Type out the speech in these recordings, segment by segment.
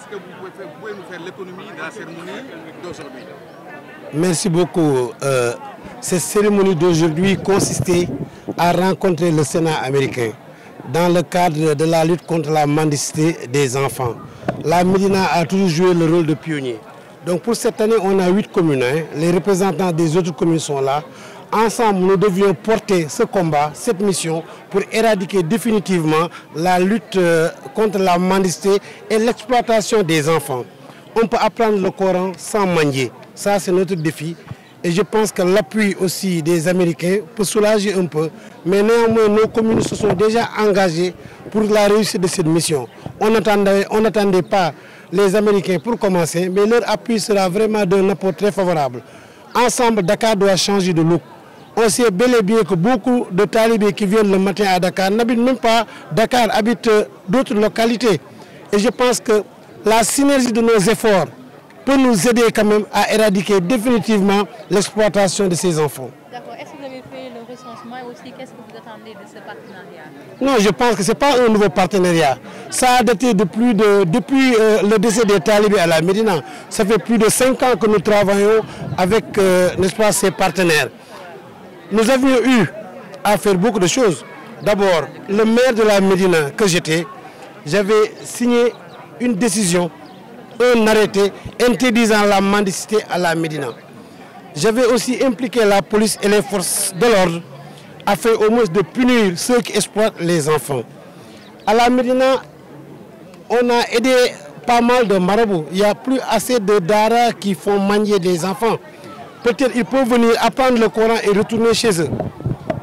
est-ce que vous pouvez nous faire l'économie de la cérémonie d'aujourd'hui? Merci beaucoup. Cette cérémonie d'aujourd'hui consistait à rencontrer le Sénat américain dans le cadre de la lutte contre la mendicité des enfants. La Médina a toujours joué le rôle de pionnier. Donc pour cette année, on a 8 communes. Les représentants des autres communes sont là. Ensemble, nous devions porter ce combat, cette mission, pour éradiquer définitivement la lutte contre la mendicité et l'exploitation des enfants. On peut apprendre le Coran sans mendier. Ça, c'est notre défi. Et je pense que l'appui aussi des Américains peut soulager un peu. Mais néanmoins, nos communes se sont déjà engagées pour la réussite de cette mission. On n'attendait pas les Américains pour commencer, mais leur appui sera vraiment d'un apport très favorable. Ensemble, Dakar doit changer de look. On sait bel et bien que beaucoup de talibés qui viennent le matin à Dakar n'habitent même pas Dakar, habitent d'autres localités. Et je pense que la synergie de nos efforts peut nous aider quand même à éradiquer définitivement l'exploitation de ces enfants. D'accord. Est-ce que vous avez fait le recensement et aussi qu'est-ce que vous attendez de ce partenariat? Non, je pense que ce n'est pas un nouveau partenariat. Ça a daté depuis le décès des talibés à la Médina. Ça fait plus de 5 ans que nous travaillons avec n'est-ce pas, ces partenaires. Nous avions eu à faire beaucoup de choses. D'abord, le maire de la Médina que j'étais, j'avais signé une décision, un arrêté interdisant la mendicité à la Médina. J'avais aussi impliqué la police et les forces de l'ordre afin au moins de punir ceux qui exploitent les enfants. À la Médina, on a aidé pas mal de marabouts. Il n'y a plus assez de daras qui font mendier des enfants. Peut-être ils peuvent venir apprendre le Coran et retourner chez eux.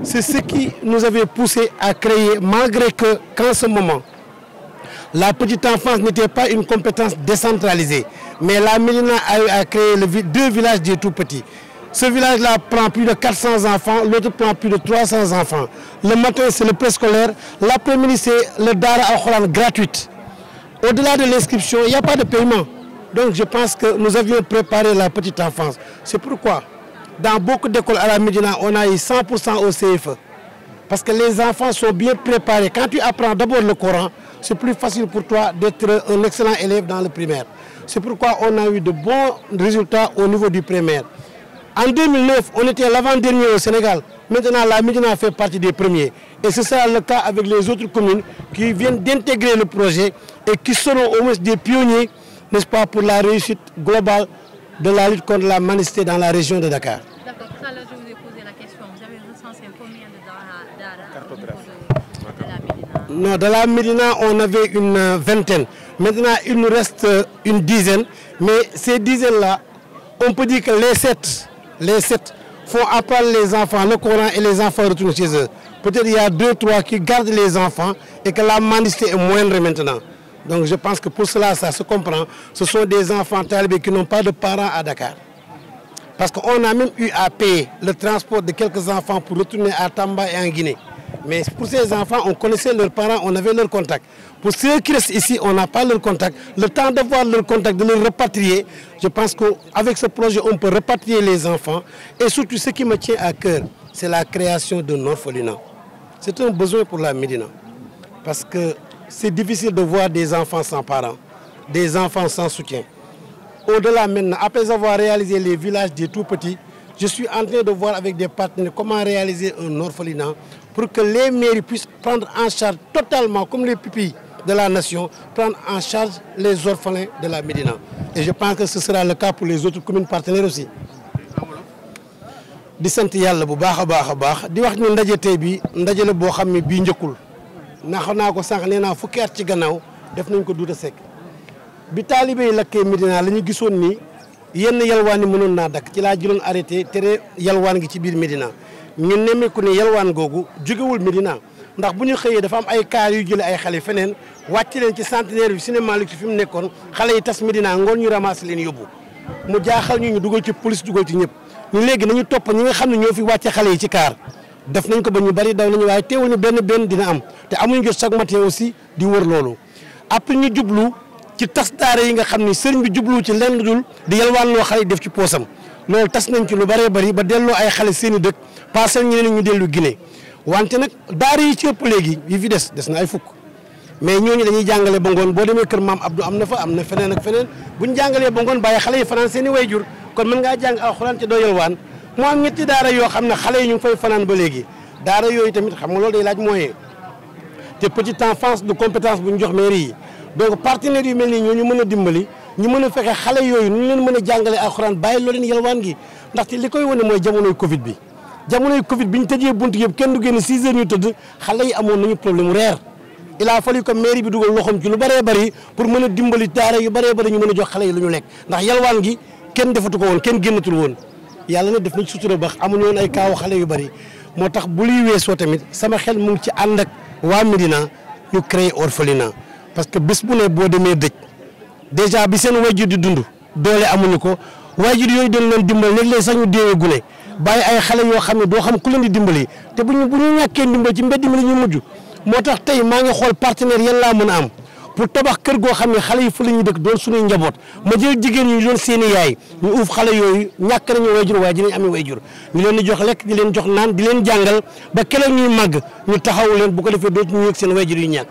C'est ce qui nous avait poussé à créer, malgré qu'en ce moment, la petite enfance n'était pas une compétence décentralisée. Mais la Médina a eu à créer 2 villages des tout petits. Ce village-là prend plus de 400 enfants, l'autre prend plus de 300 enfants. Le matin, c'est le préscolaire. L'après-midi, c'est le Dara al-Quran gratuit. Au-delà de l'inscription, il n'y a pas de paiement. Donc je pense que nous avions préparé la petite enfance. C'est pourquoi, dans beaucoup d'écoles à la Médina, on a eu 100% au CFE. Parce que les enfants sont bien préparés. Quand tu apprends d'abord le Coran, c'est plus facile pour toi d'être un excellent élève dans le primaire. C'est pourquoi on a eu de bons résultats au niveau du primaire. En 2009, on était l'avant-dernier au Sénégal. Maintenant, la Médina fait partie des premiers. Et ce sera le cas avec les autres communes qui viennent d'intégrer le projet et qui seront au moins des pionniers, n'est-ce pas, pour la réussite globale de la lutte contre la mendicité dans la région de Dakar. D'accord, tout à l'heure je vous ai posé la question. Vous avez recensé combien de daras au niveau de la Médina? Non, de la Médina, on avait une vingtaine. Maintenant, il nous reste une dizaine. Mais ces dizaines-là, on peut dire que les 7 font apprendre les enfants le Coran et les enfants retournent chez eux. Peut-être il y a 2, 3 qui gardent les enfants et que la mendicité est moindre maintenant. Donc je pense que pour cela, ça se comprend. Ce sont des enfants talibés qui n'ont pas de parents à Dakar. Parce qu'on a même eu à payer le transport de quelques enfants pour retourner à Tamba et en Guinée. Mais pour ces enfants, on connaissait leurs parents, on avait leur contact. Pour ceux qui restent ici, on n'a pas leur contact. Le temps d'avoir leur contact, de les repatrier, je pense qu'avec ce projet, on peut repatrier les enfants. Et surtout, ce qui me tient à cœur, c'est la création d'un orphelinat. C'est un besoin pour la Médina. Parce que c'est difficile de voir des enfants sans parents, des enfants sans soutien. Au-delà maintenant, après avoir réalisé les villages des tout-petits, je suis en train de voir avec des partenaires comment réaliser un orphelinat pour que les mairies puissent prendre en charge totalement, comme les pupilles de la nation, prendre en charge les orphelins de la Médina. Et je pense que ce sera le cas pour les autres communes partenaires aussi. di sant yàlla bu baax a baax di wax ni ndaje tey bi ndaje la boo xam ne bii njëkkul ndax naa ko sànq nee naa fukki at ci gannaaw def nañ ko Douta Seck bi taalibe yi lakkee Médina la ñu gisoon ni yenn yalwaan yi mënoon naa dakk ci laa jëloon arrêté tere yalwaan gi ci biir Médina ñu nemmeeku ne yalwaan googu jógewul Médina ndax bu ñu xëyee dafa am ay kaar yu jëlee ay xale feneen wàcc leen ci centenaire bi cinéma Luxe fi mu nekkoon xale yi tas Médina ngoon ñu ramassé leen yóbbu mu jaaxal ñu dugal ci police dugal ci ñëpp ñu léegi nañu topp ñi nga xam ne ñoo fi wàcce xale yi ci kaar def nañ ko ba ñu bari daw nañu waaye teewul ñu benn dina am te amuñu jot chaque matin aussi di wër loolu après ñu jublu ci tas daara yi nga xam ni sëriñ bi jublu ci lenn dul di yalwaan loo xale yi def ci poosam loolu tas nañ ci lu bëree bëri ba delloo ay xale seen i dëkk passé ñeneen ñu dellu Guinée wante nag daara yi ci ëpp léegi yi fi des na ay fukk mais ñooñu dañuy jàngale ba ngoon boo demee kër maam Abdou am na fa am na feneen ak feneen bu ñu jàngalee ba ngoon bàyyi xale yi fanaan seen i wayjur kon mën ngaa jàng alxuraan te doo yalwaan moo am ñetti daara yoo xam ne xale yi ñu ngi fay fanaan ba léegi daara yooyu tamit xam nga loolu day laaj moyen te petite enfance de compétence bu ñu jox mairie yi donc partenaires yu mel nii ñoo ñu mën a dimbali ñu mën a fexe xale yooyu nu ñu leen mën a jàngale alxuraan bàyyi loo leen yalwaan gi ndaxte li koy wane mooy jamonoy Covid bi jamonoy Covid bi ñu tëjee bunt yëpp kenn du génn 6 heures ñu tëdd xale yi amoon nañu problème mu reer il a fallu que mairie bi dugal loxoom ci lu bëree bëri pour mën a dimbali daara yu bëree bëri ñu mën a jox xale yi lu ñu lekk ndax yalwaan gi kenn defatu ko woon kenn génnatul woon yàlla na def nañ sutura ba amuñu woon ay kaawu xale yu bëri moo tax bu luy weesoo tamit sama xel mu ngi ci ànd ak waa Médina ñu créé orphelinat parce que bés bu ne boo demee dëj déjà bi seen wayjur di dund doole amuñu ko wayjur yooyu dañ leen dimbali léeg-léeg sax ñu deewee gune bàyyi ay xale yoo xam ne doo xam ku leen di dimbali te bu ñu ñàkkee dimbali ci mbedd mi la ñuy mujj moo tax tey maa ngi xool partenaire yan laa mën a am pour tabax kër goo xam ne xale yi fa la ñuy dëkk doon suñuy njaboot ma jël jigéen ñi doon seeni yaay ñu uuf xale yooyu ñàkk nañu wayjur waaye dinañ amee wayjur ñu leen di jox lekk di leen jox naan di leen jàngal ba keroog ñuy màgg ñu taxawu leen bu ko defee dootuñu yëg seen wayjur yu ñàkk